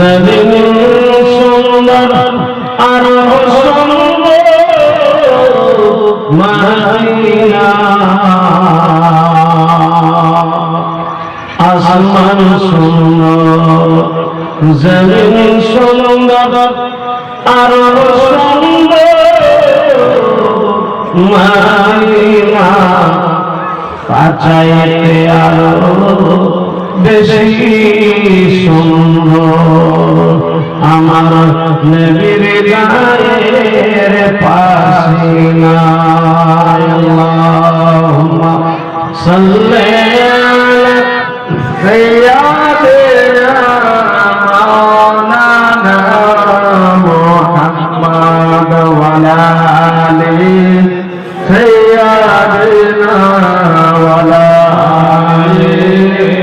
জমিন সুন্দর আর সুন্দর মদিনা আসমান সুন্দর জমিন সুন্দর আর সুন্দর মদিনা পাচাইতে আরো বেশি সুন্দর আমার নবীর গায়ের পাসিনা আল্লাহুম্মা সাল্লি আলা সাইয়্যিদিনা মাওলানা মুহাম্মদ ওয়া আলা আলি সাইয়্যিদিনা ওয়া আলা আলি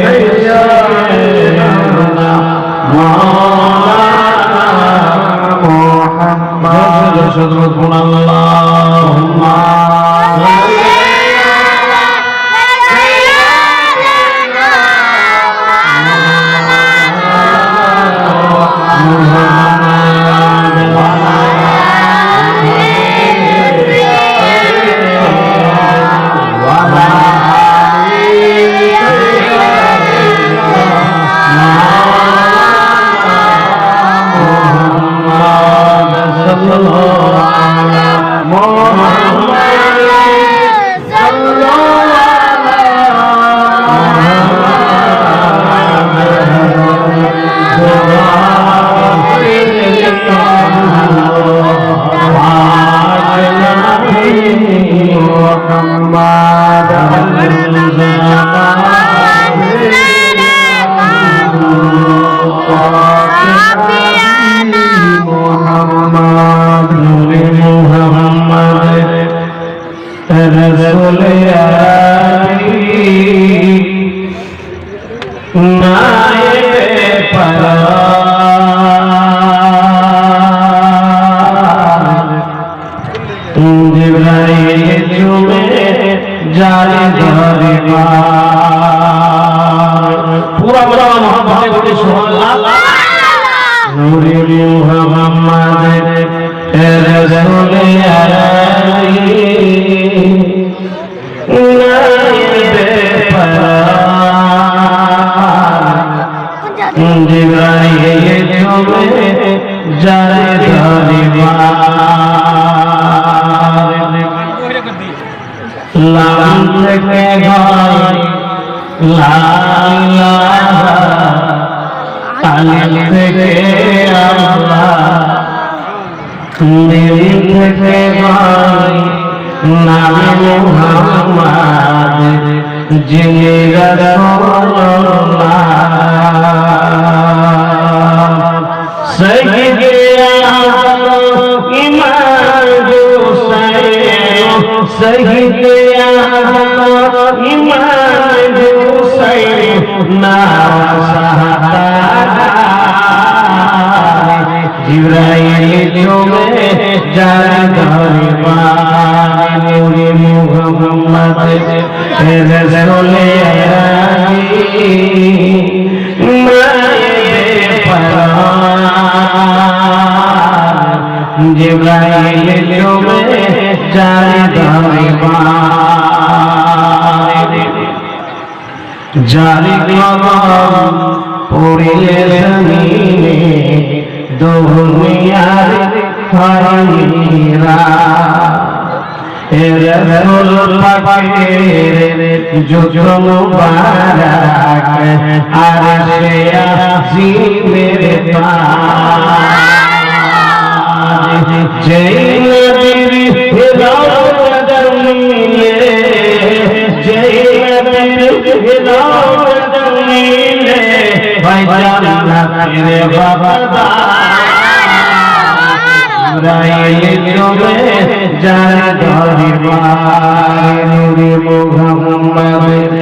সাইয়্যিদিনা মাওলানা মুহাম্মদ আল্লাহুম্মা पूरा बड़ा मोहब्बत बोले सुभान अल्लाह नूरे मोहम्मद रसूल अली नाइबे परार जिब्राइल तुम्हें जाने दरबार लाम থেকে গায় লা ইলাহা আলিফ থেকে আল্লাহ মিম থেকে গায় নামে মুহাম্মদ যিনি রাসূলুল্লাহ সাইয়্যিদে আহমদ ইমাম হুসাইন সাইয়্যিদে আহমদ ইমাম হুসাইন নাওয়াসাহাদা জিবরাইল তুমি যার দরবার নূরে মুহাম্মদ রাসূল আলী নাইবে পরার জিবরাইল তুমি যার দরবার জারি কদম পড়িলে জমিনে দুনিয়ার হরিরা রাসূল পাকের যুগ মুবারক আরশে আজিমের পাশ যেই নবীর রওজা মিলে যেই নবীর রওজা মিলে ভাই জান্নাতের বাগান জিবরাইল তুমি যার দরবার নূরে মুহাম্মদ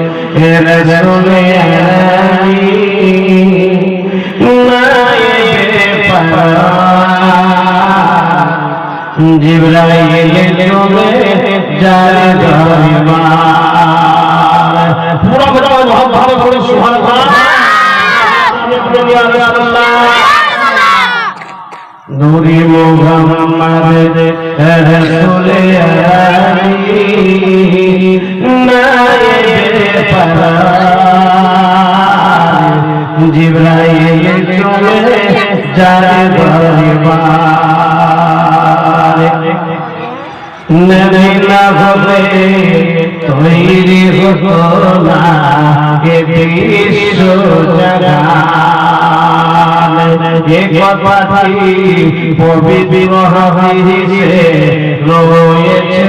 রাসূল আলী নাইবে পরার জিবরাইল তুমি যার দরবার পুরো বড় মোহাম্মদ বলে সুবহানাল্লাহ নূরে মুহাম্মদ রাসূলে আলী নায়েবে পারার জিবরাইল চলে যায় দরবার নবী না হবে তৈরি হতো না এ বিশ্ব জগৎ এ কথাটি পবিত্র হাদিসে রয়েছে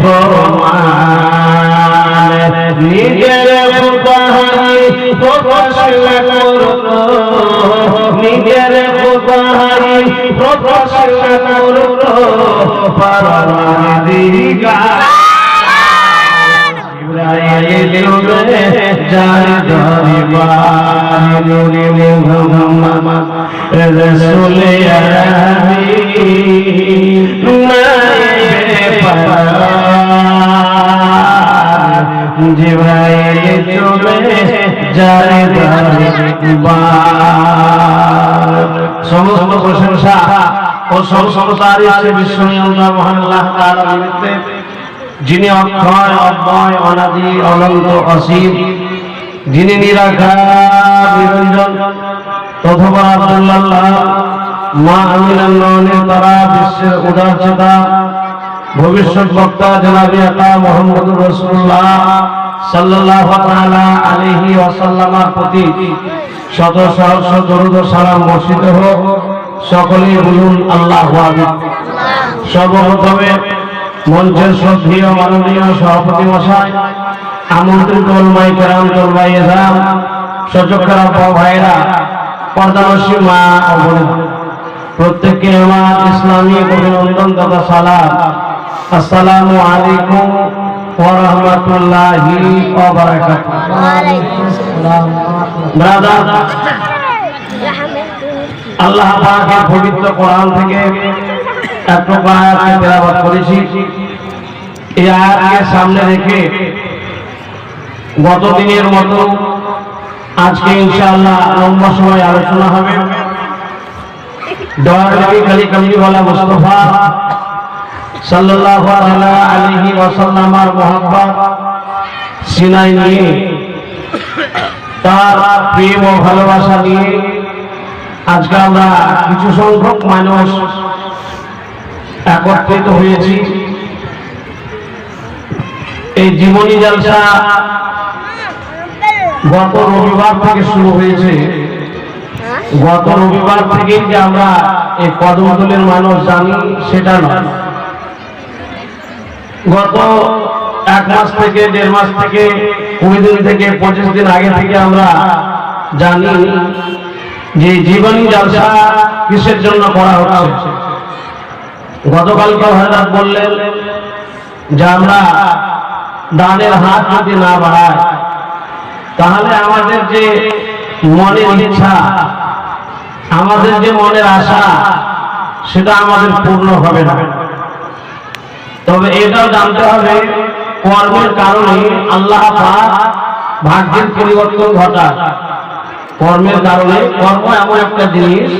প্রমাণ নিজের খুদাই প্রকাশ করতো নিজের খুদাই প্রকাশ করতো পরওয়ারদিগার জিবরাইল চলে যায় দরবার নূরে মুহাম্মদ রাসূলে আলী নায়েবে পারার জিবরাইল চলে যায় দরবার সমস্ত প্রশংসা ও সংসার বিশ্বময় আল্লাহ মহান আল্লাহ তাআলা নিমিত্তে যিনি অক্ষয় অব্যয় অনাদি অনন্ত অসীম যিনি নিরাকার নিরঞ্জন তথা আব্দুল্লাহ মা আমিনার নয়নের তারা বিশ্বের উদারচেতা ভবিষ্যৎ বক্তা জনাবে আকা মুহাম্মদুর রাসূলুল্লাহ সাল্লাল্লাহু তাআলা আলাইহি ওয়াসাল্লামের প্রতি শত সহস্র দরুদ ও সালাম বর্ষিত হোক। সকলেই বলুন আল্লাহু আকবার। সর্বপ্রথমে মঞ্চের শ্রদ্ধেয় মাননীয় সভাপতি মশাই, আমন্ত্রিত ওলামায়ে কেরাম, তলবায়ে ইজরাম, সচক্ষুরা ভাইরা, পর্দানশী মা ও বোনেরা, প্রত্যেককে আমার ইসলামী অভিনন্দন তথা সালাম। আসসালামু আলাইকুম ওয়া রাহমাতুল্লাহি ওয়া বারাকাতুহু। ওয়া আলাইকুম আসসালাম। ব্রাদার, আল্লাহ পাকের পবিত্র কোরআন থেকে একটা আয়াতকে তেলাওয়াত করেছি। এই আয়াতকে সামনে রেখে গত দিনের মতো আজকে ইনশাআল্লাহ লম্বা সময় আলোচনা হবে। দয়ার নবী খালি কামলিওয়ালা মুস্তাফা সাল্লাল্লাহু আলাইহি ওয়াসাল্লামের মহব্বত সিনায় নিয়ে, তার প্রেম ও ভালোবাসা নিয়ে আজকে আমরা কিছু সংখ্যক মানুষ একত্রিত হয়েছি। এই জীবনী জলসা গত রবিবার থেকে শুরু হয়েছে। গত রবিবার থেকে যে আমরা এই কদমতলের মানুষ জানি সেটা নয়, গত 1 মাস থেকে 1.5 মাস থেকে 20 দিন থেকে 25 দিন আগে থেকে আমরা জানি যে জীবনী জলসা কিসের জন্য করা হচ্ছে। গতকালকে হযরত বললেন যে আমরা দানের হাত যদি না বাড়াই তাহলে আমাদের যে মনের ইচ্ছা, আমাদের যে মনের আশা, সেটা আমাদের পূর্ণ হবে না। তবে এটাও জানতে হবে কর্মের কারণে আল্লাহ পাক ভাগ্যের পরিবর্তন ঘটায়। কর্মের কারণে, কর্ম এমন একটা জিনিস,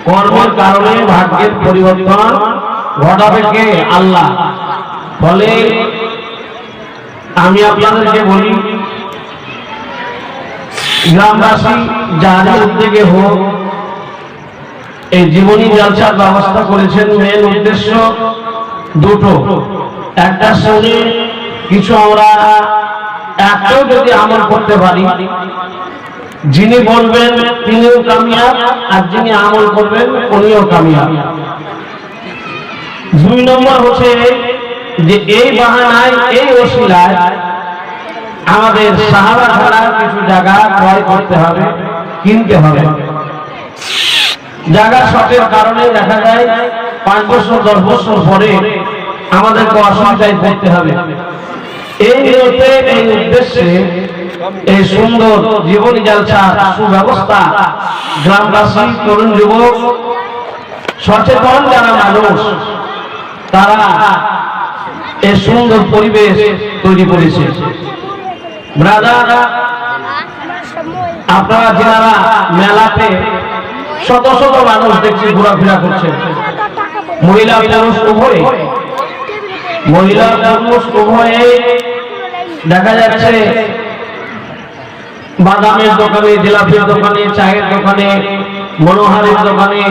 কর্মের কারণে ভাগ্যের পরিবর্তন ঘটাবে কে? আল্লাহ। ফলে আমি আপনাদেরকে বলি, গ্রামবাসী যাদের উদ্যোগে হোক এই জীবনী জলসার ব্যবস্থা করেছেন, মেন উদ্দেশ্য দুটো। একটার সঙ্গে কিছু আমরা একটাও যদি আমল করতে পারি, যিনি বলবেন তিনিও কামিয়াব, আর যিনি আমল করবেন উনিও কামিয়াব। 2 নম্বর হচ্ছে যে এই বাহানায়, এই ওসিলায় আমাদের সাহাবা ছাড়া কিছু জায়গা ক্রয় করতে হবে, কিনতে হবে। জায়গা শর্টের কারণে দেখা যায় 5 বছর 10 বছর পরে আমাদেরকে অসুবিধায় পড়তে হবে। এই নিয়তে, এই উদ্দেশ্যে এই সুন্দর জীবনী জলসা সুব্যবস্থা গ্রামবাসী, তরুণ যুবক, সচেতন যারা মানুষ, তারা এই সুন্দর পরিবেশ তৈরি করেছে। ব্রাদার, আপনারা যারা মেলাতে শত শত মানুষ দেখছি ঘোরাফেরা করছে, মহিলা পুরুষ উভয়ে, মহিলা পুরুষ উভয়ে দেখা যাচ্ছে বাদামের দোকানে, জিলাপির দোকানে, চায়ের দোকানে, মনোহারের দোকানে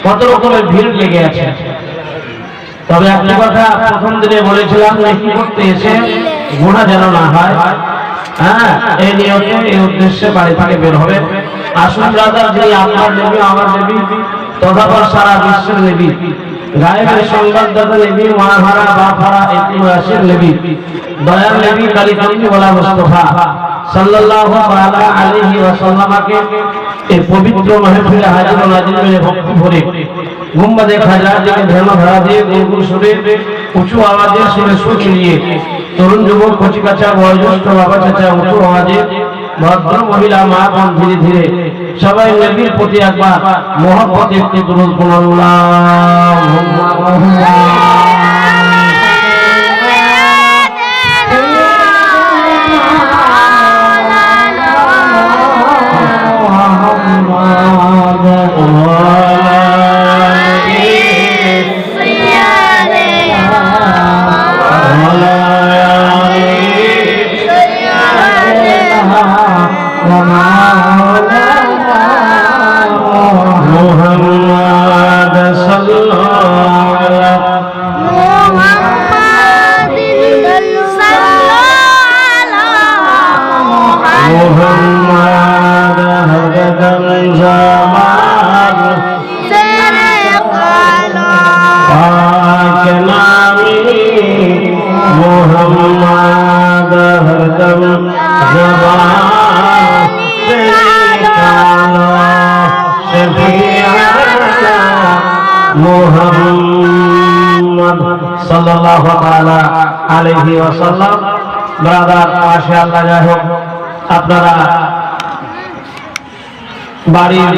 কত রকমের ভিড় লেগে আছে। তবে একটা কথা প্রথম দিনে বলেছিলাম, নেকি করতে এসে গুনাহ যেন না হয়, হ্যাঁ, এই নিয়তে এই উদ্দেশ্যে বাড়ি থেকে বের হবে। আসুন ব্রাদার, যিনি আপনার নবী, আমার নবী, তথাপর সারা বিশ্বের নবী, গায়েবের সংবাদদাতা নবী, মাহারা বাহারা ইতিহাসের নবী, দয়ার নবী, কালিকামলিওয়ালা মুস্তাফা সাল্লাল্লাহু আলাইহি ওয়াসাল্লামকে এই পবিত্র মাহফিলে হাজির ও নাজির মেরে ভক্তি ভরে গুম্বাদে খাজরা দিকে ধ্যান ধরা দিয়ে গুরু সুরে উঁচু আওয়াজে সুরে সুর মিলিয়ে তরুণ যুবক, কচি কাঁচা, বয়োজ্যেষ্ঠ, বাবা চাচা উঁচু আওয়াজে, ভদ্র মহিলা, মা বোন, ধীরে ধীরে সবাই নবীর প্রতি একবার মহব্বত একটি দুরূদ পড়ুন। সাল্লাল্লাহু তাআলা আলাইহি ওয়াসাল্লাম। ব্রাদার, মাশাআল্লাহ, যাই হোক আপনারা বাড়ির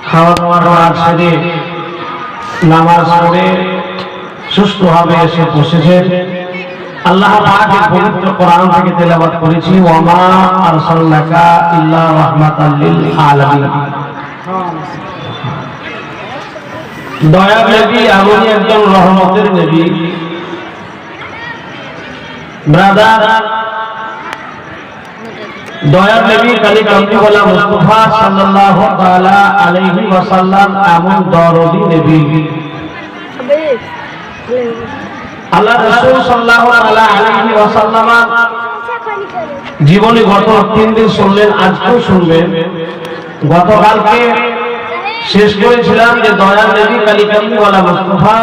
খাওয়া দাওয়ার সেরে নামাজ পড়ে সুষ্ঠুভাবে এসে বসেছেন। আল্লাহ পাকের পবিত্র কোরআন থেকে তেলাওয়াত করেছি, ওয়া মা আরসালনাকা ইল্লা রাহমাতাল লিল আলামিন। দয়ার নবী এমনই একজন রহমতের নবী। ব্রাদার, দয়ার নবী কালিকামলিওয়ালা মুস্তাফা সাল্লাল্লাহু তাআলা আলাইহি ওয়াসাল্লাম এমন দরদি নবী। আল্লাহ রাসূল সাল্লাল্লাহু তাআলা আলাইহি ওয়াসাল্লাম জীবনে গত 3 দিন শুনলেন, আজকেও শুনবেন। গতকালকে শেষ করেছিলাম যে দয়ার নবী কালিকামলিওয়ালা মুস্তাফা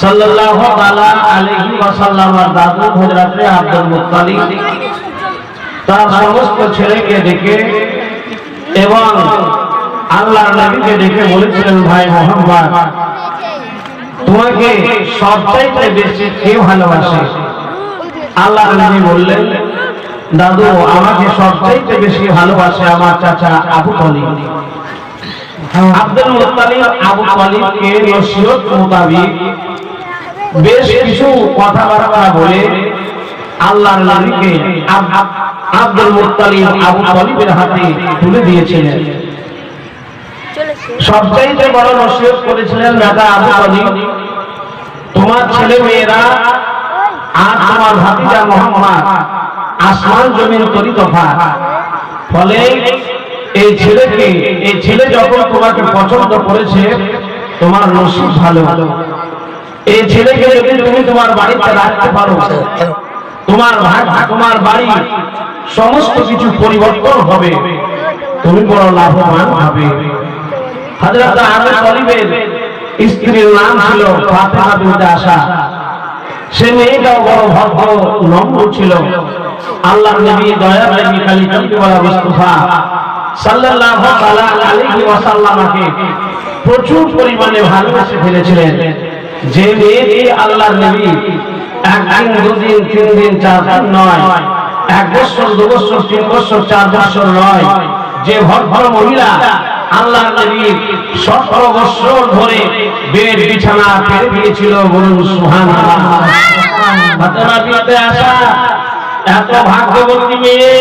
সাল্লাল্লাহু তাআলা আলাইহি ওয়াসাল্লামের দাদু হযরতে আব্দুল মুত্তালিব তার সমস্ত ছেলেকে ডেকে এবং আল্লাহর নবীকে ডেকে বলেছিলেন, ভাই মুহাম্মদ, তোমাকে সবচাইতে বেশি কে ভালোবাসে? আল্লাহর নবী বললেন, দাদু, আমাকে সবচাইতে বেশি ভালোবাসে আমার চাচা আবু তালিব। আব্দুল মুত্তালিব আবু তালিবকে নসিহত মোতাবেক বেশ কিছু কথাবার্তা বলে আল্লাহর নবীকে আব্দুল মুত্তালিব আবু তালিবের হাতে তুলে দিয়েছিলেন। সবচাইতে বড় নসিহত করেছিলেন, বেটা আবু তালিব, তোমার ছেলে মেয়েরা আর তোমার ভাতিজা মুহাম্মদ আসমান জমিন তরি তফাৎ। ফলে এই ছেলে যখন তোমাকে পছন্দ করেছে, তোমার নসিব ভালো। এই ছেলেকে যদি তুমি তোমার বাড়িতে রাখতে পারো, তোমার বাড়ি সমস্ত কিছু পরিবর্তন হবে, তুমি বড় লাভবান হবে। হযরত আবু তালিবের স্ত্রীর নাম ছিল ফাতেমা বিনতে আসাদ। সে মেয়েটাও বড় ভদ্র নম্র ছিল। আল্লাহর নবী, দয়ার নবী কালিকামলিওয়ালা মুস্তাফা সাল্লাল্লাহু তাআলা আলাইহি ওয়াসাল্লামকে প্রচুর পরিমাণে ভালোবেসে ফেলেছিলেন। যে মেয়েটি আল্লাহর নবী একদিন, দুদিন, 3 দিন, 4 দিন নয়, 1 বছর, 2 বছর, 3 বছর, 4 বছর নয়, যে ভদ্র মহিলা আল্লাহর নবী 17 বছর ধরে বেড বিছানা পেরে দিয়েছিল, বলুন সুবহানাল্লাহ। ফাতেমা বিনতে আসাদ এত ভাগ্যবতী মেয়ে।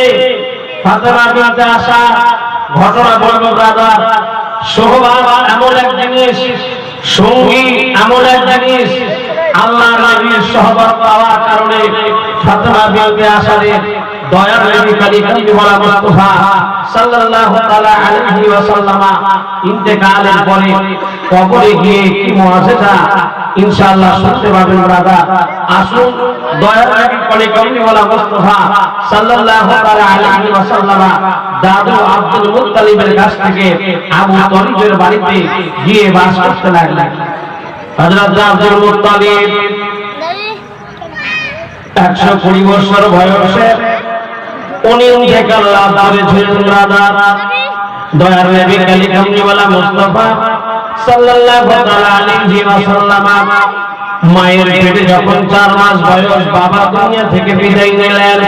ফাতেমা বিনতে আসাদ, ঘটনা বলবো ব্রাদার, সোহবাত এমন এক জিনিস, সঙ্গী এমন এক জিনিস, আল্লাহ নবীর সোহবত পাওয়ার কারণে ফাতেমা বিনতে আসাদের দয়ার নবী কালিমুল্লাহ মুস্তাফা সাল্লাল্লাহু তাআলা আলাইহি ওয়াসাল্লাম ইন্তেকালের পরে কবরে গিয়ে কি মুআজিজা ইনশাআল্লাহ শুনতে পাবেন। ব্রাদার, আসুন দয়ার নবী কালিমুল্লাহ মুস্তাফা সাল্লাল্লাহু তাআলা আলাইহি ওয়াসাল্লাম দাদু আব্দুল মুত্তালিবের কাছ থেকে আবু তালিবের বাড়িতে গিয়ে বাস করতে লাগলেন। হযরত আব্দুল মুত্তালিব 120 বছর বয়সে উনি ইন্তেকাল লাভ করেছিলেন। ব্রাদার, দয়ার নবী কালিমুল্লাহ মুস্তাফা সাল্লাল্লাহু তাআলা আলাইহি ওয়াসাল্লাম মায়ের পেটে যখন 4 মাস বয়স বাবা দুনিয়া থেকে বিদায় নিলেন,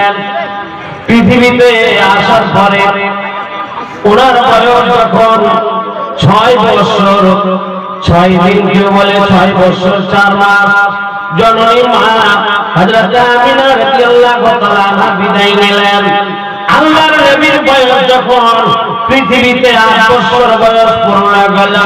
পৃথিবীতে আসার পরে ওনার বয়স যখন 6 বছর 6 দিন, কেউ বলে 6 বছর 4 মাস, জননী মা হযরত আমিনা রাদিয়াল্লাহু তাআলা আনহা বিদায় নিলেন। আল্লাহর নবীর বয়স যখন পৃথিবীতে 8 বছর বয়স পূর্ণ গেল,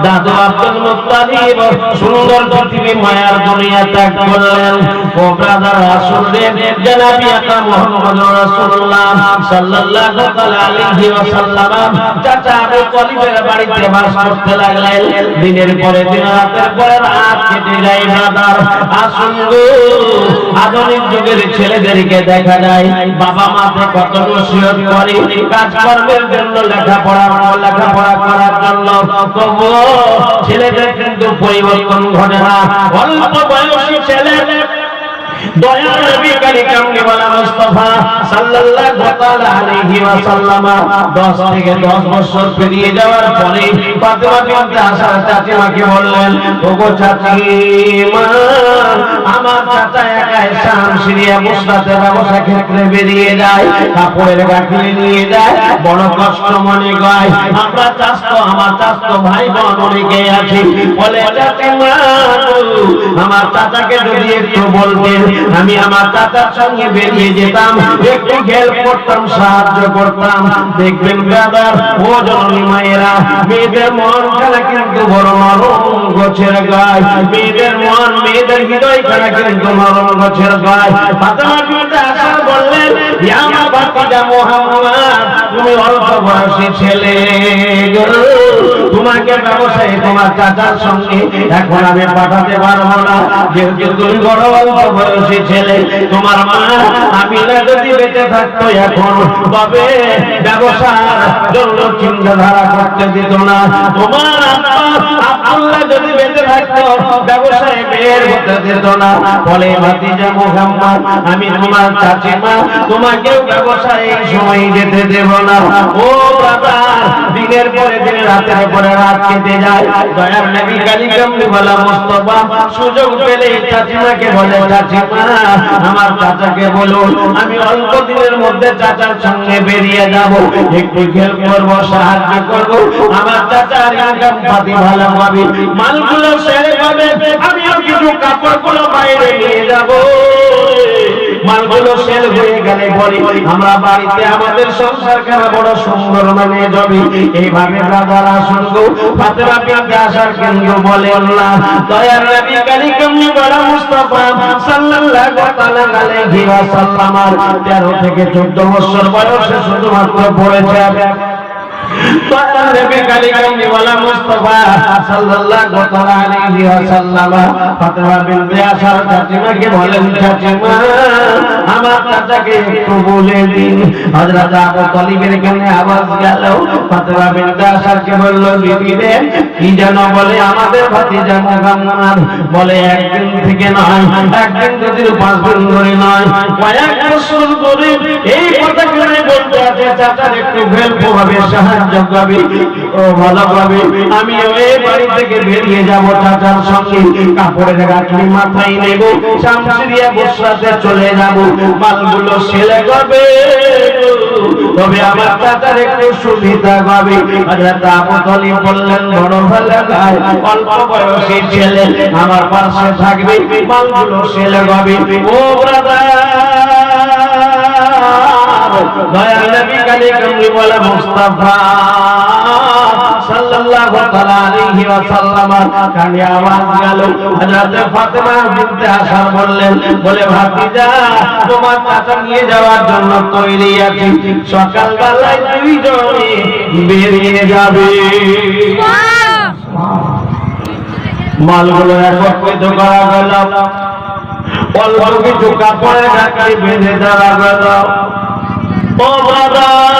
দাদু আব্দুল মুত্তালিব সুন্দর পৃথিবী মায়ার দুনিয়া ত্যাগ করলেন। ও ব্রাদার, রাসূলের জনাবি আকরাম মুহাম্মদুর রাসূলুল্লাহ সাল্লাল্লাহু তাআলা আলাইহি ওয়াসাল্লাম চাচা আবু তালিবের বাড়িতে বাস করতে লাগলেন। দিনের পরে দিন, রাতের পরে রাত কেটে যায়। ব্রাদার, আসুন গো, আধুনিক যুগের ছেলেদেরকে দেখা যায় বাবা মাতে কত নসিহত করে কাজকর্মের জন্য, লেখাপড়া করার জন্য, তবুও ছেলেদের কিন্তু পরিবর্তন ঘটে না। অল্প বয়সী ছেলে দয়ার নবী কালিমুল্লাহ মুস্তাফা সাল্লাল্লাহু তাআলা আলাইহি ওয়াসাল্লাম 10 থেকে 10 বছর পেরিয়ে যাওয়ার পরে ফাতেমা বিনতে আসার চাচিমাকে বললেন, ওগো চাচিমা, আমার চাচা একা শাম সিরিয়া মুসরাতে ব্যবসা ক্ষেত্রে বেরিয়ে যায়, কাপড়ের গাঁথনি নিয়ে যায়, বড় কষ্ট মনে হয়। আমার চাচতো ভাই বোন অনেকে আছে, বলে চাচিমা আমার চাচাকে যদি একটু বলতেন, আমি আমার চাচার সঙ্গে বেরিয়ে যেতাম, একটু হেল্প করতাম, সাহায্য করতাম। দেখবেন ব্রাদার, ও জননী মায়েরা, মেয়েদের মন খেলা কিন্তু বড় নরম গোছের গায়, মেয়েদের মন, মেয়েদের হৃদয় খেলা কিন্তু নরম গোছের গায়। ফাতেমা বিনতে আশা বললেন, ইয়া মা ভাতিজা মুহাম্মদ, তুমি অল্প বয়সী ছেলে, তোমাকে ব্যবসায়ী তোমার চাচার সঙ্গে এখন আমি পাঠাতে পারবো না, যেহেতু তুমি বড় অল্প বয়সী ছেলে। তোমার মা আমিনা যদি বেঁচে থাকতো এখন, তবে ব্যবসার জন্য চিন্তাধারা করতে দিত না। তোমার আব্দুল্লাহ যদি বেঁচে থাকতো, ব্যবসায় বের হতে দিত না। বলে ভাতিজা মুহাম্মদ, আমি তোমার চাচিমা, তোমাকেও ব্যবসায় এই সময় যেতে দেব না। ও ব্রাদার, দিনের পরে দিন, রাতের পরে রাত কেটে যায়। দয়ার নবী কালিমুল্লাহ মুস্তাফা সুযোগ পেলে চাচিমাকে বলে, চাচিমা আমার চাচাকে বলুন, আমি অল্প দিনের মধ্যে চাচার সঙ্গে বেরিয়ে যাব, একটু হেল্প করবো, সাহায্য করবো, আমার চাচার ইনকাম পাতি ভালো পাবে, মালগুলো সেরে পাবে, আমিও কিছু কাপড়গুলো বাইরে নিয়ে যাব। মালগুলো সেল হয়ে গেলে পরে আমরা বাড়িতে আমাদের সংসার খেলা বড় সুন্দর মানে যাবে। এইভাবে ব্রাদার, আসুন গো, ফাতেমা বিনতে আসার কেন্দ্র বলে আল্লাহ দয়ার নবী কালিমুল্লাহ মুস্তাফা সাল্লাল্লাহু তাআলা আলাইহি ওয়াসাল্লাম 13 থেকে 14 বছর বয়সে শুধুমাত্র পড়েছে। দয়ার নবী কালিমুল্লাহ মুস্তাফা সাল্লাল্লাহু তাআলা আলাইহি ওয়াসাল্লাম ফাতেমা বিনতে আসার চাচিমাকে বলেন, চাচিমা আমার চাচাকে একটু বলে দিন। হযরত আবু তালিবের কানে আওয়াজ গেল। ফাতেমা বিনতে আসারকে বলল, বিবি রে, কি যেন বলে আমাদের ভাতিজা মুহাম্মদ? বলে একদিন থেকে নয়, একদিন দুদিন 5 দিন ধরে নয়, কয়েক বছর ধরে এই কথাগুলো বলতে আছে, চাচার একটু হেল্প হবে, সাহায্য করবে, ও ভালো হবে। আমি ওই বাড়ি থেকে বেরিয়ে যাব, চাচার সঙ্গে কাপড়ের গাঁথনি মাথায় নেব, শামসিরিয়া বসরাতে চলে যাব, মালগুলো সেলে করবে, তবে আমার চাচার একটু সুবিধা হবে। হযরত আবু তালিব বললেন, বড় ভালো গায়, অল্প বয়সী ছেলে, আমার পাশে থাকবে, মালগুলো সেলে করবে। ও ব্রাদার, দয়ার নবী কালিমুল্লাহ মুস্তাফা সাল্লাল্লাহু তাআলা আলাইহি ওয়াসাল্লাম কানে আওয়াজ গেল। হযরত ফাতেমা বিনতে আসার বললেন, বলে ভাতিজা তোমার চাচা নিয়ে যাওয়ার জন্য তৈরি আছি, সকালবেলায় দুইজনে বেরিয়ে যাবে। মালগুলো একত্রিত করা গেল, অল্প কিছু কাপড়ে ঢাকা বেঁধে দেওয়া গেল। ও ব্রাদার,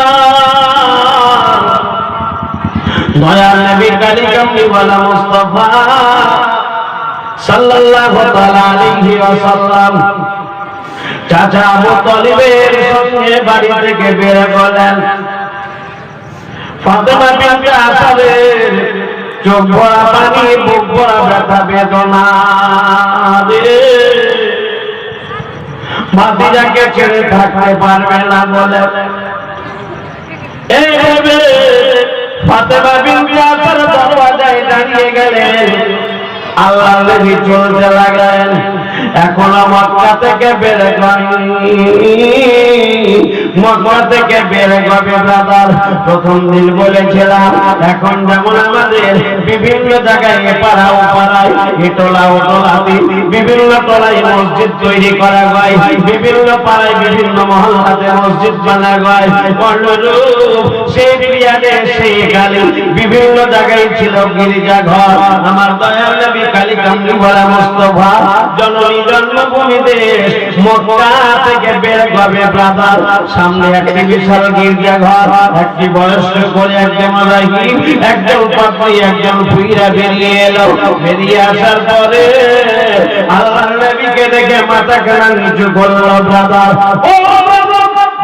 দয়ার নবী কালিকামলিওয়ালা মুস্তাফা সাল্লাল্লাহু তাআলা আলাইহি ওয়াসাল্লাম চাচা আবু তালিবের সঙ্গে বাড়ি থেকে বের হলেন। ফাতেমা বিনতে আসারের চোখ ভরা পানি, বুক ভরা ব্যথা বেদনা। ভাতিজাকে ছেড়ে থাকতে পারবে না বলে এই ভেবে ফাতেমা বিনতে আসার দরওয়াজায় দাঁড়িয়ে গেলেন। আল্লাহর নবী চলতে লাগলেন। এখনো মক্কা থেকে বের হয়নি, মক্কা থেকে বের হবে ব্রাদার। প্রথম দিন বলেছিলাম এখন যেমন আমাদের বিভিন্ন জায়গায় পাড়া ও পাড়ায় এটোলা ও টোলাতে বিভিন্ন টলায় মসজিদ তৈরি করা হয়, বিভিন্ন পাড়ায় বিভিন্ন মহল্লাতে মসজিদ বানা হয়, অনুরূপ সেই পিরিয়ডে সেই কালে বিভিন্ন জায়গায় ছিল গির্জা ঘর। আমার দয়ার নবী কালিকামলিওয়ালা মুস্তাফা জননী জন্মভূমি দেশ মক্কা থেকে বের হবে ব্রাদার। সামনে একটি বিশাল গির্জা ঘর, একটি বয়স্ক করে একজন রাহিম, একজন পাপী, একজন পুইরা বেরিয়ে এলো। বেরিয়ে আসার পরে আল্লাহর নবীকে দেখে মাথা খানা নিচু করলো ব্রাদার। ও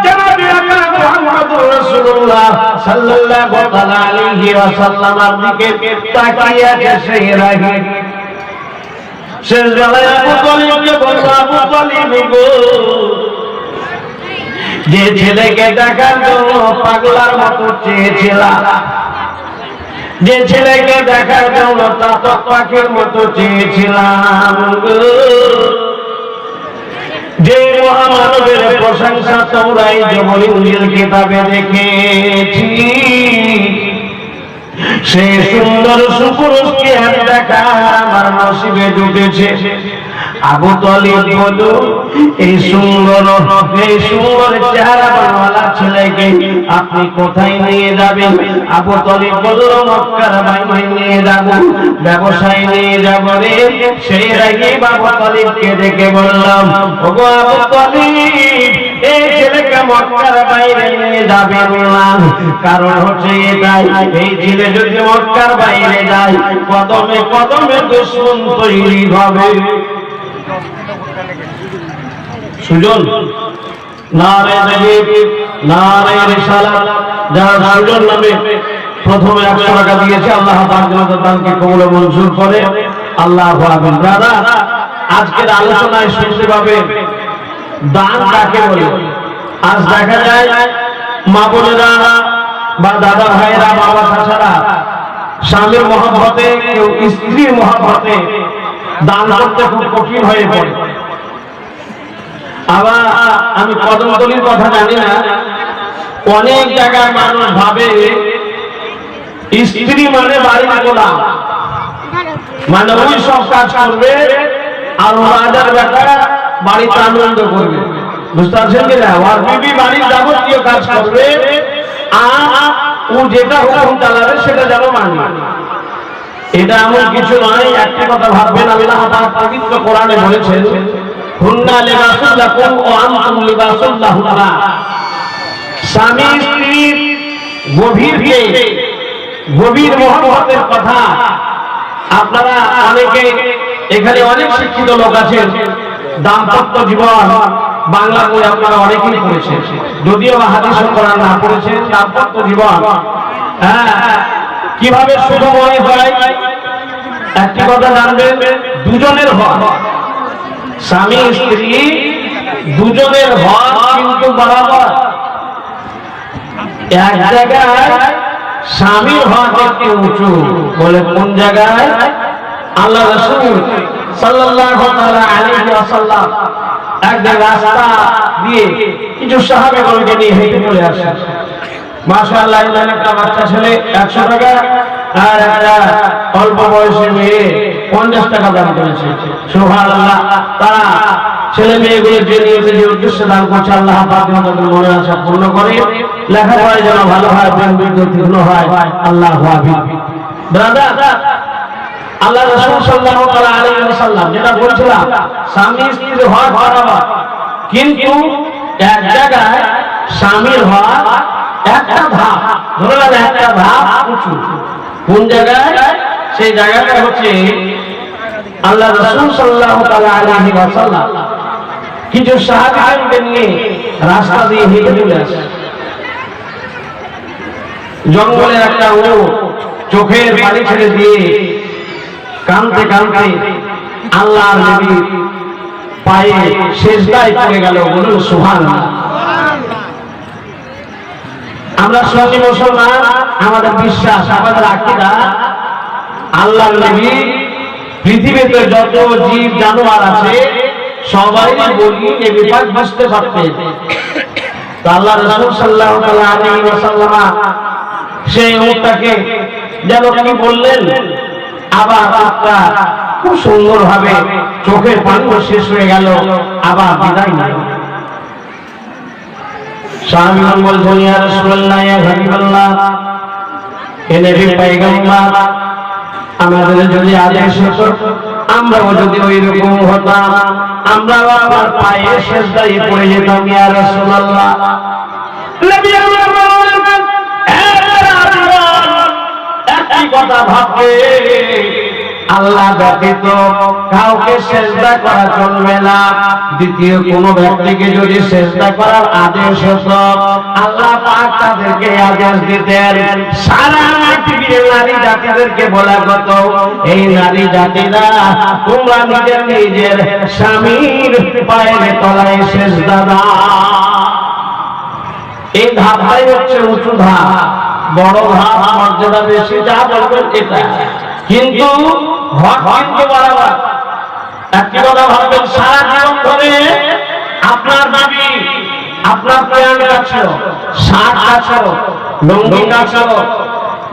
জনাবে আকরাম মুহাম্মদুর রাসূলুল্লাহ সাল্লাল্লাহু তাআলা আলাইহি ওয়াসাল্লামের দিকে তাকিয়ে আছে সেই রাহিম। শেষ বেলায় আবু তালিবকে বলল, আবু তালিব গো, যে ছেলেকে দেখার জন্য পাগলার মতো চেয়েছিলাম, যে ছেলেকে দেখার জন্য চাতক পাখির মতো চেয়েছিলাম, যে মহামানবের প্রশংসা তোমরাই জবর ইনজিল কিতাবে দেখেছি, সে সুন্দর সুপুরুষকে আর দেখা আমার নসিবে জুটেছে। আবু তালিব বলল, এই সুন্দর চেহারাওয়ালা ছেলেকে আপনি কোথায় নিয়ে যাবেন? আবু তালিব বলল, মক্কার বাইরে নিয়ে যাব, ব্যবসায় নিয়ে যাব রে। সেই রাগী আবু তালিবকে ডেকে বললাম, ওগো আবু তালিব, এই ছেলেকে মক্কার বাইরে নিয়ে যাবেন না, কারণ হচ্ছে এটাই, এই ছেলে যদি মক্কার বাইরে যায় কদমে কদমে দুশমন তৈরি হবে। সুজন নারে তাকবীর, নারে রিসালাত। যারা সুজন নামে প্রথমে 100 টাকা দিয়েছে, আল্লাহ পাক যেন দানকে কবুল ও মঞ্জুর করে। আল্লাহু আকবার। দাদা, আজকের আলোচনায় শুনতে পাবে দান কাকে বলে। আজ দেখা যায় মা বোনেরা বা দাদা ভাইরা, বাবা চাচারা স্বামীর মহব্বতে, কেউ স্ত্রীর মহব্বতে দান করতে খুব কঠিন হয়ে পড়ে। আবার আমি কদমতলির কথা জানি না, অনেক জায়গায় মানুষ ভাবে স্ত্রী মানে বাড়ির গোলাম, মানে ওই সব কাজ করবে আর রাজার বেটা বাড়িতে আনন্দ করবে। বুঝতে পারছেন কিনা? ওর বিবি বাড়ির যাবতীয় কাজ করবে আর ও যেটা হুকুম চালাবে সেটা যেন মানবে। এটা এমন কিছু নয়। একটা কথা ভাববেন, আল্লাহ পাক পবিত্র কোরআনে বলেছেন, হুন্না লিবাসুল লাকুম ওয়া আনতুম লিবাসুল লাহুন্না। স্বামী স্ত্রীর গভীর মহব্বতের কথা আপনারা অনেকে এখানে অনেক শিক্ষিত লোক আছেন, দাম্পত্য জীবন বাংলা বই আপনারা অনেকেই পড়েছেন, যদিও হাদিস কোরআন না পড়েছেন। দাম্পত্য জীবন কিভাবে শুভময় হয় একটি কথা জানবেন, দুজনের হক, স্বামী স্ত্রী দুজনের হক কিন্তু বরাবর। এক জায়গায় স্বামীর হক একটু উঁচু, বলে কোন জায়গায়? আল্লাহ রাসূল সাল্লাল্লাহু আলাইহি ওয়াসাল্লাম একদিন রাস্তা দিয়ে কিছু সাহাবীগণকে নিয়ে হেঁটে চলে আসেন। মাশাআল্লাহ, একটা বাচ্চা ছেলে 100 টাকা আর একটা অল্প বয়সী মেয়ে 50 টাকা দান করেছে। সুবহানাল্লাহ। তারা ছেলে মেয়েগুলো যে নিয়েছে, যে উদ্দেশ্যে দান করছে, আল্লাহ পাক তাদের মনে আশা পূর্ণ করে, লেখাপড়ায় যেন ভালো হয়, বিদ্যুৎ তীক্ষ্ণ হয়। আল্লাহু আকবার। ব্রাদার, আল্লাহ রাসূল সাল্লাল্লাহু আলাইহি ওয়াসাল্লাম যেটা বলছিলাম, স্বামী স্ত্রীর হক বরাবর, কিন্তু এক জায়গায় স্বামীর হক একটা ধাপ, ধরে নেন একটা ধাপ উঁচু। কোন জায়গায়? সেই জায়গাটা হচ্ছে আল্লাহ রাসূল সাল্লাল্লাহু আলাইহি ওয়াসাল্লাম কিছু সাহাবীকে নিয়ে রাস্তা দিয়ে হেঁটে চলে আসে। জঙ্গলের একটা চোখের পানি ছেড়ে দিয়ে কাঁদতে কাঁদতে আল্লাহর নবী পায়ে সিজদায় পড়ে গেল। বলুন সুবহানাল্লাহ। আমরা সুন্নি মুসলমান, আমাদের বিশ্বাস, আমাদের আকীদা, আল্লাহর নবী পৃথিবীতে যত জীব জানোয়ার আছে সবাই বলি এ বিভাগ বুঝতে পারতেন। আল্লাহ রাসূল সাল্লাল্লাহু আলাইহি ওয়াসাল্লাম সেই উটটাকে যেন কি বললেন, আবার একটা খুব সুন্দর ভাবে চোখের পানি শেষ হয়ে গেল, আবার বিদায় নিল। সাহাবীগণ বলছেন, ইয়া রাসূলুল্লাহ, ইয়া হাবিবাল্লাহ, হে নবী পয়গম্বর, আমাদের যদি আদেশ হতো, আমরাও যদি ওই রকম হতাম, আমরাও আপনার পায়ে সিজদায় পড়ে যেতাম। ইয়া রাসূলুল্লাহ, নবী আমার বলেন, একই কথা ভাববে, আল্লাহ ব্যতীত কাউকে সিজদা করা চলবে না। দ্বিতীয় কোন ব্যক্তিকে যদি সিজদা করার আদেশ হতো, আল্লাহ পাক তাদেরকে আদেশ দিতেন। সারা পৃথিবীর নারী জাতিদেরকে বলা হতো, এই নারী জাতিরা তোমরা নিজের নিজের স্বামীর পায়ের তলায় সিজদা দাও। এই ধাপটাই হচ্ছে উঁচু ধাপ, বড় ধাপ, মর্যাদা বেশি, যা বলবেন এটা, কিন্তু হক কিন্তু বরাবর। একটি কথা ভাববেন, সারা জীবন ধরে আপনার নবী আপনার প্যান্ট কাটছিল, শার্ট কাটছিল, লুঙ্গি কাটছিল,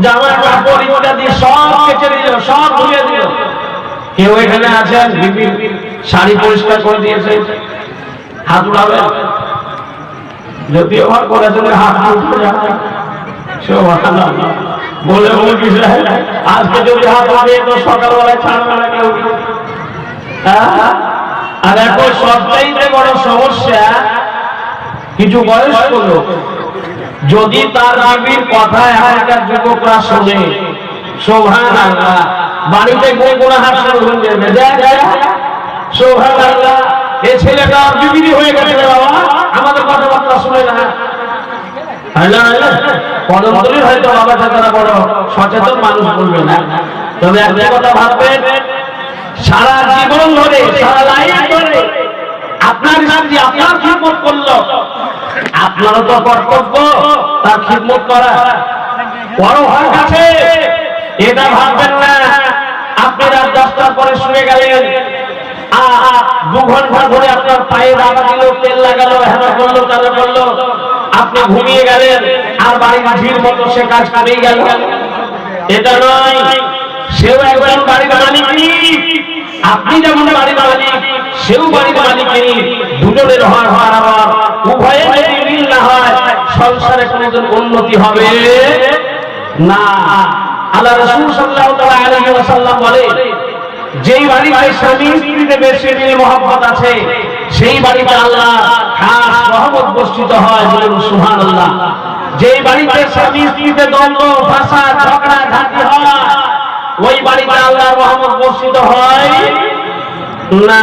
জামা কাপড় ইত্যাদি সব কেচে দিল, সব ধুয়ে দিল। কেউ এখানে আছেন বিবি শাড়ি পরিষ্কার করে দিয়েছে, হাত উড়াবেন? যদিও আমার করেছেন হাত উঠতে যাবে বলে আজকে যদি হাত উঠে তো সকালবেলায় ছাড়বে না কেউ। আর এখন সবচাইতে বড় সমস্যা, কিছু বয়স্ক লোক যদি তার বিবির কথা এখনকার যুবকরা শোনে, সুবহানাল্লাহ, বাড়িতে গুনগুনাহার শুরু হয়ে যাবে। সুবহানাল্লাহ, এই ছেলেটা বিবিধি হয়ে গেছে বাবা, আমাদের কথাবার্তা শুনে না। পদমতলী হয়তো বাবা চাচারা বড় সচেতন মানুষ বলবে না, তবে একটা কথা ভাববেন, সারা জীবন ধরে, সারা লাইফ ধরে আপনার স্ত্রী আপনার খিদমত করলো, আপনারও তো কর্তব্য তার খিদমত করা। বড় হক আছে, এটা ভাববেন না আপনি রাত 10টার পরে শুয়ে গেলেন, 2 ঘন্টা ধরে আপনার পায়ে রাখা দিল, তেল লাগালো, হেনা করলো, তাহলে করলো, আপনি ঘুমিয়ে গেলেন, আর বাড়ির ঝির মতো সে কাজ করেই গেল। এটা নয়, সেও একজন বাড়ির মালিক, আপনি যেমন বাড়ির মালিক, সেও বাড়ির মালিক। দুজনের হওয়ার উভয়ে যদি মিল না হয়, সংসারে কোনোদিন উন্নতি হবে না। আল্লাহ রাসূল সাল্লাল্লাহু আলাইহি ওয়াসাল্লাম বলে, যেই বাড়িতে স্বামী স্ত্রীতে বেশি মিল মহব্বত আছে, সেই বাড়িতে আল্লাহ খাস রহমত বর্ষিত হয়। বলুন সুবহানাল্লাহ। যেই বাড়িতে স্বামী স্ত্রীতে দ্বন্দ্ব, ফাসাদ, ঝগড়া ঝাঁটি হয়, ওই বাড়িতে আল্লাহর রহমত বর্ষিত হয় না।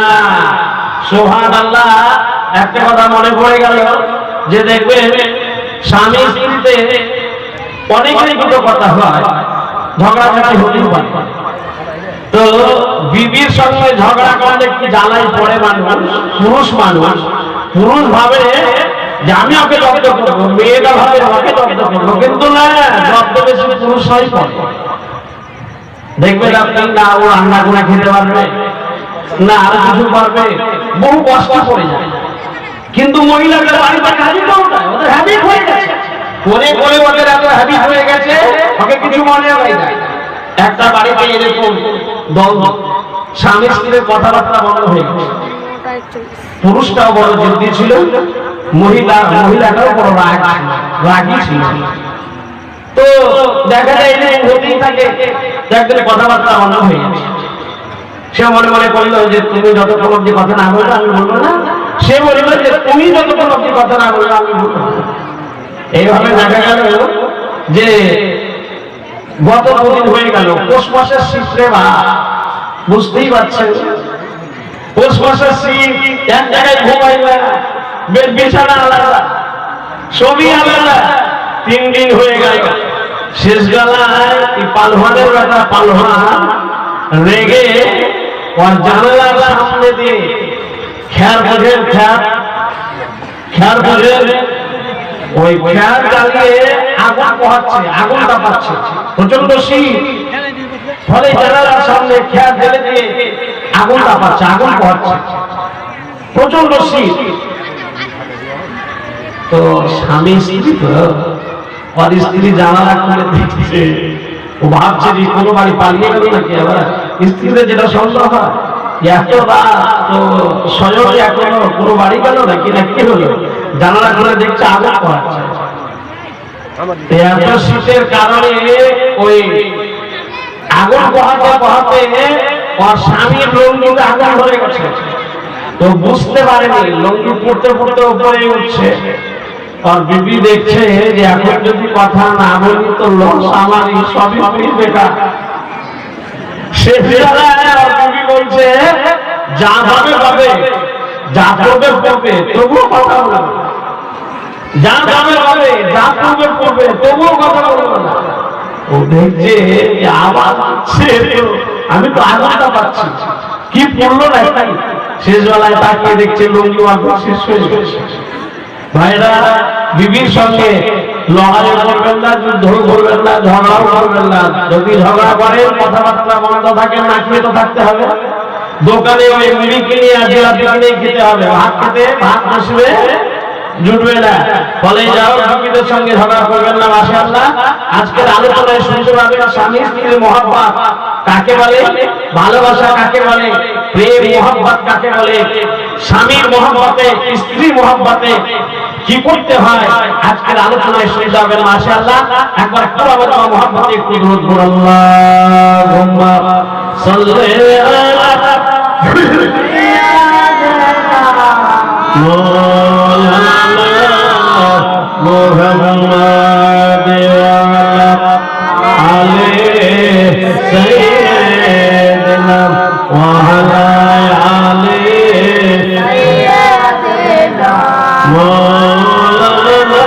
সুবহানাল্লাহ। একটা কথা মনে পড়ে গেল, যে দেখবেন স্বামী স্ত্রীতে অনেকেরই দুটো কথা হয়, ঝগড়াঝাটি হতেই পারে। তো বিবির সঙ্গে ঝগড়া করলে কি জ্বালাই পড়ে মানুষ, পুরুষ মানুষ, পুরুষ ভাবে যে আমি ওকে জব্দ করবো, মেয়েটা ভাবে আমাকে জব্দ করবো, কিন্তু না, জব্দ বেশি পুরুষ হয় পড়ে। দেখবেন আপনি, না ও রান্না করে খেতে পারবে না, আর কিছু পারবে, বহু কষ্ট পড়ে যায়। কিন্তু মহিলাদের বাড়িতে কাজটাও না, ওদের হ্যাবিট হয়ে গেছে, করে করে ওদের এত হ্যাবিট হয়ে গেছে, ওকে কিছু মনে হয় না। একটা বাড়িতে এরকম দল স্বামী স্ত্রীর কথাবার্তা বন্ধ হয়ে গেছে। পুরুষটাও বড় জেদি ছিল, মহিলাটাও বড় রাগী ছিল। তো দেখা যায় এরকম হতেই থাকে, একদিন কথাবার্তা বন্ধ হয়ে গেছে। সে মনে মনে করলো যে তুমি যতক্ষণ অব্দি কথা না বলবে আমি বলবো না, সে বলল যে তুমি যতক্ষণ অব্দি কথা না বলবে আমি বলবো না। এইভাবে দেখা গেল যে গত দুদিন হয়ে গেল, পৌষ মাসের শীতে বা বুঝতেই পারছেন, পৌষ মাসের শীত, এক জায়গায় ঘুমাই না, বিছানা আলাদা, ছবি আলাদা, 3 দিন হয়ে গেল। শেষ বেলায় পালহানের বেটা পালহান রেগে ওর জানালার সামনে দিয়ে খ্যার বোঝেন, খ্যার বোঝেন, ওই খ্যার জ্বালিয়ে আগুন পোহাচ্ছে, আগুন তাপাচ্ছে, প্রচন্ড শীত। ফলে জানালার সামনে খ্যার জ্বেলে দিয়ে আগুন তাপাচ্ছে, আগুন পোহাচ্ছে, প্রচন্ড শীত। তো স্বামী স্ত্রী তো ওর স্ত্রী জানালা খুলে দেখছে, ও ভাবছে যে কোনো বাড়ি পালিয়ে গেল নাকি। আবার স্ত্রীদের যেটা সন্দেহ হয়, এত রাত তো স্বয়ং এখনো কোনো বাড়ি গেল নাকি, না কি হলো, জানালা খুলে দেখছে আগুন পোহাচ্ছে। এত শীতের কারণে ওই আগুন পোহাতে পোহাতে ওর স্বামীর লঙ্গিতে আগুন ধরে গেছে। তো বুঝতে পারেনি, লঙ্গি পড়তে পড়তে উপরে উঠছে। আর বিবি দেখছে যে এখন যদি কথা না বলি তো লস আমারই, সবই বেকার। সে বিবি বলছে যা ভাবে ভাবে, যা করবে করবে, তবুও কথা বলবে, যা ভাবে ভাবে, যা করবে করবে, তবুও কথা বলবে না। ও দেখছে আবার আমি তো আঘাতটা পাচ্ছি, কি পড়লো না তাই। শেষ বেলায় তাকিয়ে দেখছে লঙ্গি আগুন শেষ হয়ে গেছে। ভাইরা, বিবির সঙ্গে লড়াই করবেন না, যুদ্ধ করবেন না, ঝগড়াও করবেন না। যদি ঝগড়া করেন, কথাবার্তা বন্ধ থাকে, না খেয়ে তো থাকতে হবে। দোকানে ওই মুড়ি কিনে আর জিলাপি কিনে খেতে হবে, ভাত খেতে ভাত বসবে জুটবে না। ফলে যাও, বিবিদের সঙ্গে ঝগড়া করবেন না। মাশাআল্লাহ, আজকের আলোচনায় শুনতে পাবেন স্বামী স্ত্রীর মহব্বত কাকে বলে, ভালোবাসা কাকে বলে, প্রেম মহব্বত কাকে বলে, স্বামীর মহব্বতে স্ত্রীর মহব্বতে কি করতে হয়, আজকের আলোচনায় শুনতে পাবেন। মাশাআল্লাহ, একবার পুরো মহব্বতে একটু দরুদ পড়ুন। আল্লাহুম্মা সাল্লি আলা মুহাম্মাদ ওয়া আলি সাইয়্যিদিনা ওয়া আলা আলি সাইয়্যিদিনা মাওলানা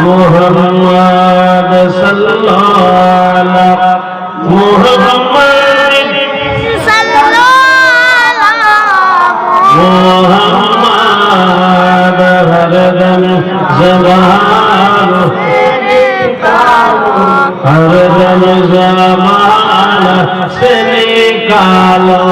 মুহাম্মাদ সাল্লাল্লাহু আলা মুহাম্মাদ সাল্লাল্লাহু মুহাম্মাদ হরদম জবান হরদম জবান সে নিকালো।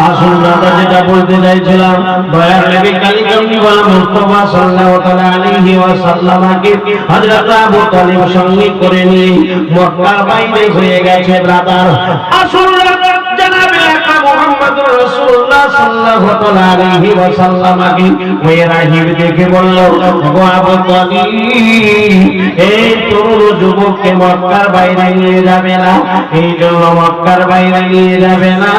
আসুন দাদা, যেটা বলতে চাইছিলাম, দয়ার নবী কালিকামনিওয়ালা মুস্তাফা সাল্লাল্লাহু আলাইহি ওয়াসাল্লামকে হযরত আবু তালিব সঙ্গে করে নিয়ে মক্কার বাইরে হয়ে গেছে। ব্রাদার, আসুন জনাবে মুহাম্মদুর রাসূলুল্লাহ সাল্লাল্লাহু আলাইহি ওয়াসাল্লামকে ওই রাহিব দেখে বলল, গো আবু তালিব, এই তরুণ যুবককে মক্কার বাইরে নিয়ে যাবে না। এই জন্য মক্কার বাইরে নিয়ে যাবে না।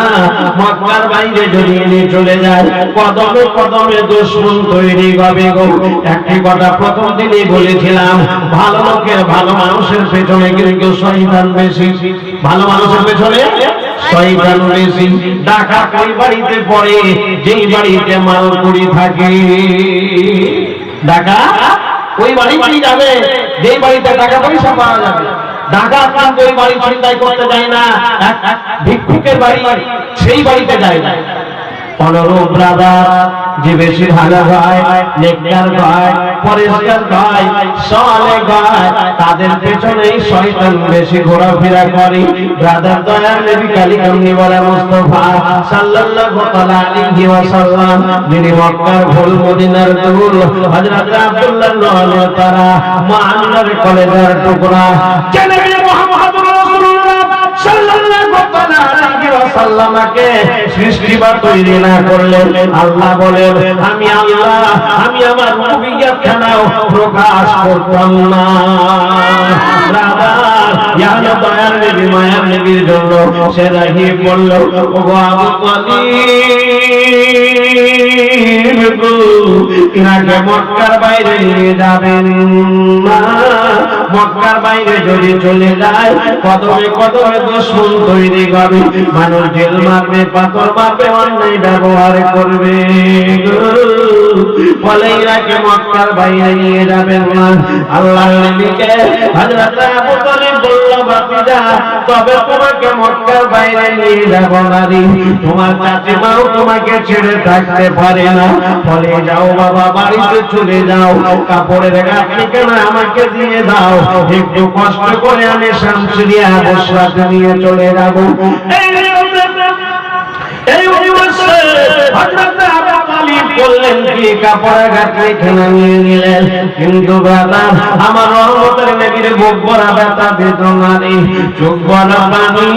মক্কার বাইরে যদি নিয়ে চলে যায়, কদমে কদমে দুশমন তৈরি হবে গো। একটি কথা প্রথম দিনই বলেছিলাম, ভালো লোকের, ভালো মানুষের পেছনে কিন্তু শয়তান বেশি। ভালো মানুষের পেছনে শয়তান বেশি। ডাকা ওই বাড়িতে পড়ে যেই বাড়িতে মালকুড়ি থাকে, ডাকা ওই বাড়িতেই যাবে যেই বাড়িতে টাকা পয়সা পাওয়া যাবে। ডাকাত কিন্তু ওই বাড়ি ছিনতাই করতে যায় না, ভিক্ষুকের বাড়ি সেই বাড়িতে যায় না। অনুরূপ ব্রাদার যে বেশি ভালো হয়, নেককার হয়, পরিষ্কার হয়, সালেহ হয়, তাদের পেছনেই শয়তান বেশি ঘোরাফেরা করে। ব্রাদার দয়ার নবী কালিকামনি বলা মুস্তাফা সাল্লাল্লাহু তাআলা আলাইহি ওয়াসাল্লাম যিনি মক্কার ফুল মদিনার দুল হযরত আব্দুল্লাহ নওয়াজ তারা মাআনার কলেজার টুকরা জনাবে মুহাম্মদুর রাসূলুল্লাহ সাল্লাল্লাহু তাআলা আলাইহি ওয়াসাল্লামকে সৃষ্টি বা তৈরি না করলে আল্লাহ বলেন আমি আল্লাহ আমি আমার রুবিয়ত খানাও প্রকাশ করতাম না। ব্রাদার ইয়া দয়ার নবী মায়ার নবীর জন্য সে রাহি বলল ও আবু তালিব ইনাকে মক্কার বাইরে নিয়ে যাবেন না। মক্কার বাইরে যদি চলে যায় কদমে কদমে দুশমন তৈরি হবে, মানুষ জেল মারবে, পাথর মারবে, অন্যায় ব্যবহার করবে। বলে ইনাকে মক্কার বাইরে নিয়ে যাবেন না। আল্লাহর নবীকে হযরত আবু তালিব বলল বাতিজা তবে তোমাকে মক্কার বাইরে নিয়ে যাব না রে, তোমার চাচিমাও তোমাকে ছেড়ে থাকতে পারে না। বলে যাও বাবা বাড়িতে চলে যাও, কাপড়ের গাঁথনিখানা আমাকে দিয়ে দাও, একটু কষ্ট করে আমি শামসুরিয়া বসরাতে নিয়ে চলে যাব। এই অবস্থা হযরত আবু তালিব বললেন কি কাপড়ের গাঁথনিখানা নিয়ে নিলেন, কিন্তু ব্রাদার আমার রহমতের নবীর বুক ভরা ব্যথা বেদনা নেই, চোখ ভরা পানি।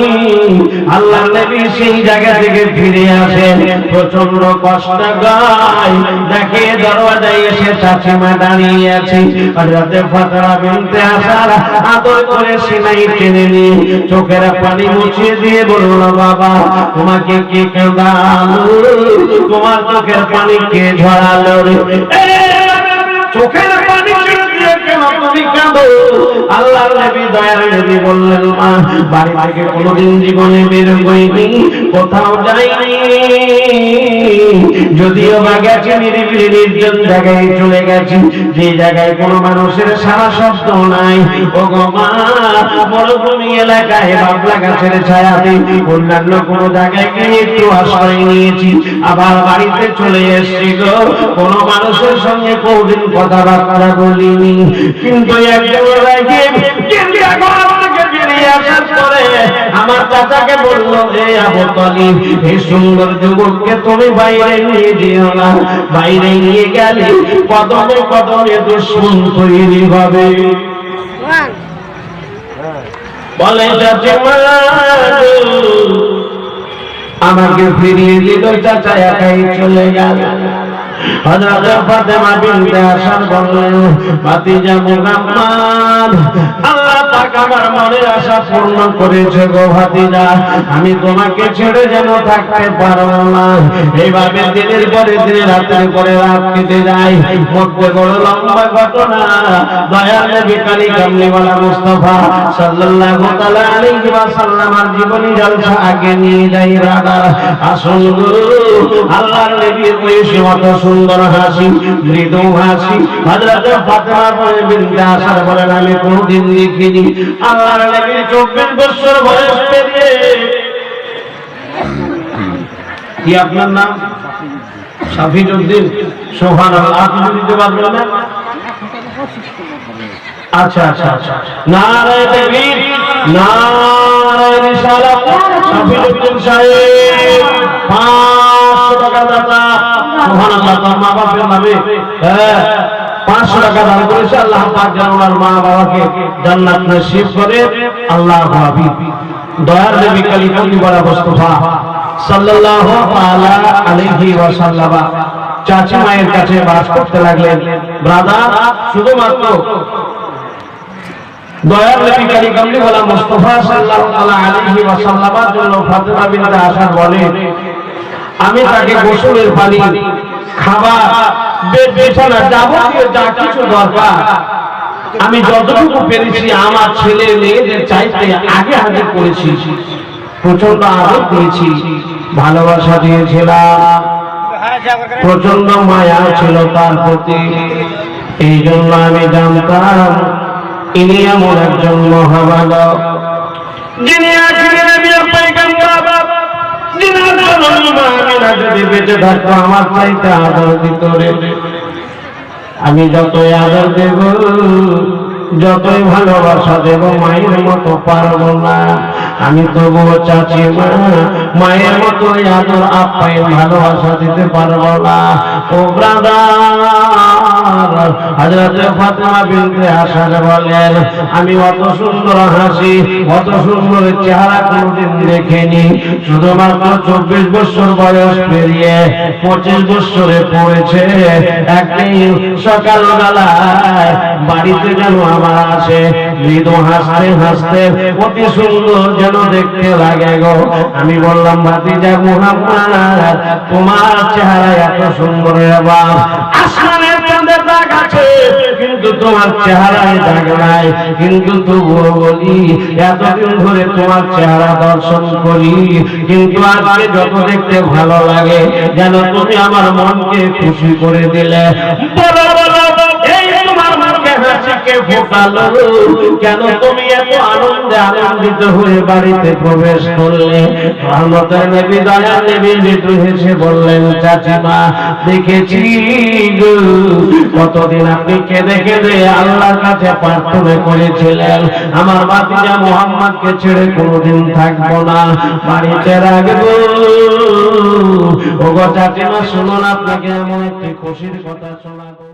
আল্লাহর নবী সেই জায়গা থেকে ফিরে আসেন, প্রচন্ড কষ্ট গায়, দেখে দরওয়াজায় এসে চাচিমা দাঁড়িয়ে আছে। হযরত ফাতেমা বিনতে আসার আদর করে সিনাই টেনে নিয়ে চোখের পানি মুছিয়ে দিয়ে বলল বাবা তোমাকে কে কাঁদালো, তোমার চোখের পানি কে ঝরালো রে? চোখের পানি ছেড়ে দিয়ে কেন তুমি কাঁদো? আল্লাহর নবী দয়ার নবী বললেন মা বাড়ি থেকে কোনোদিন জীবনে বের হইনি, কোথাও যাইনি, যদিও বা গেছি নিরিবিলি নির্জন জায়গায় চলে গেছি, যে জায়গায় কোনো মানুষের সারা শব্দ নাই। ও গো মা মরুভূমি এলাকায় বাবলা গাছের ছায়াতে অন্যান্য কোনো জায়গায় গিয়ে একটু আশ্রয় নিয়েছি, আবার বাড়িতে চলে এসেছি গো, কোনো মানুষের সঙ্গে কোনদিন কথাবার্তা বলিনি। কিন্তু একজন আমার চাচাকে বললো এই আবু তালিব এই সুন্দর যুবককে তুমি বাইরে নিয়ে যেও না, বাইরে নিয়ে গেলে কদমে কদমে দুশমন তৈরি হবে। বলে চাচা আমাকে ফিরিয়ে দিল, চাচা একাই চলে গেল। হযরত ফাতেমা বিনতে আসার বললেন ভাতিজা মুহাম্মদ আল্লাহ পাক আমার মনের আশা পূর্ণ করেছে গো ভাতিজা, আমি তোমাকে ছেড়ে যেন থাকতে পারবো না। এইভাবে দিনের পরে দিন রাতের পরে রাত কেটে যায়, মধ্যে বড় লম্বা ঘটনা। দয়ার নবী কালিকামলিওয়ালা মুস্তাফা সাল্লাল্লাহু তাআলা আলাইহি ওয়াসাল্লামের জীবনী জলসা আগে নিয়ে যাই। রাডার আসল গুরু আল্লাহর নবীর বয়সে মত সুন্দর হাসি, মৃদু হাসি। হযরত ফাতেমা বিনতে আসার বলেন আমি কোনদিন দেখিনি আল্লাহর নবীর 24 বছর বয়স পেরিয়ে। কি আপনার নাম? শাফিউদ্দিন। সুবহানাল্লাহ। আপনি দিতে পারবেন না? আচ্ছা আচ্ছা আচ্ছা। নারায়ে তাকবীর, নারায়ে রিসালাত। শাফিউদ্দিন সাহেব 500 টাকা দাতা। সুবহানাল্লাহ। তার মা বাবার নামে 500 টাকা দান করেছে। আল্লাহ পাক যেন ওনার মা বাবাকে জান্নাত নসিব করে। আল্লাহু হাবিব দয়ার নবী কালিকামলিওয়ালা মুস্তাফা সাল্লাল্লাহু তাআলা আলাইহি ওয়াসাল্লাম চাচা মায়ের কাছে বাস করতে লাগলেন। ব্রাদার শুধুমাত্র দয়ার নবী কালিকামলিওয়ালা মুস্তাফা সাল্লাল্লাহু তাআলা আলাইহি ওয়াসাল্লামের জন্য ফাতেমা বিনতে আসার বলে আমি তাকে গোসলের পানি, খাবার, বিছানা যাবতীয় যা কিছু দরকার আমি যতটুকু পেরেছি আমার ছেলে মেয়েদের চাইতে আগে হাজির করেছি। প্রচন্ড আদর করেছি, ভালোবাসা দিয়েছিলাম, প্রচন্ড মায়া ছিল তার প্রতি। এই জন্য আমি জানতাম ইনি এমন একজন মহাবালক যিনি আখিরে নবী পয়গম্বর জিনার জননী মা আমিনা যদি বেঁচে থাকতো আমার চাইতে আদর দিত রে। আমি যতই আদর দেব, যতই ভালোবাসা দেব, মায়ের মতো পারবো না। আমি তবুও চাচি মা মায়ের মতো আদর আপ্যায়ন ভালোবাসা দিতে পারবো না। ও ব্রাদার, হযরত ফাতেমা বিনতে আসাদ বলেন, আমি অত সুন্দর হাসি, অত সুন্দর চেহারা কোনোদিন দেখিনি। শুধুমাত্র 24 বছর বয়স পেরিয়ে 25 বছরে পড়েছে। একদিন সকালবেলায় বাড়িতে যেন আমার আসে, মৃদু হাসতে হাসতে অতি সুন্দর যেন দেখতে লাগে গো। আমি বললাম, ভাতিজা মুহাম্মদ, তোমার চেহারা এত সুন্দর রে বাপ, আসমানের চাঁদে দাগ আছে কিন্তু তোমার চেহারায় দাগ নাই। কিন্তু তবুও বলি, এতদিন ধরে তোমার চেহারা দর্শন করি, কিন্তু আজকে যত দেখতে ভালো লাগে যেন তুমি আমার মনকে খুশি করে দিলে। বলো বলো, এই তোমার মুখে হাসি কে ফোটালো? কেন তুমি এত আনন্দে আনন্দিত হয়ে বাড়িতে প্রবেশ করলে? রহমতের নবী, দয়ার নবী মৃদু হেসে বললেন, চাচিমা দেখেছি গো, কতদিন আপনি কেঁদে কেঁদে আল্লাহর কাছে প্রার্থনা করেছিলেন আমার ভাতিজা মুহাম্মদকে ছেড়ে কোনোদিন থাকবো না, বাড়িতে রাখবো। ওগো চাচিমা, শুনুন, আপনাকে এমন একটি খুশির কথা শোনাবো।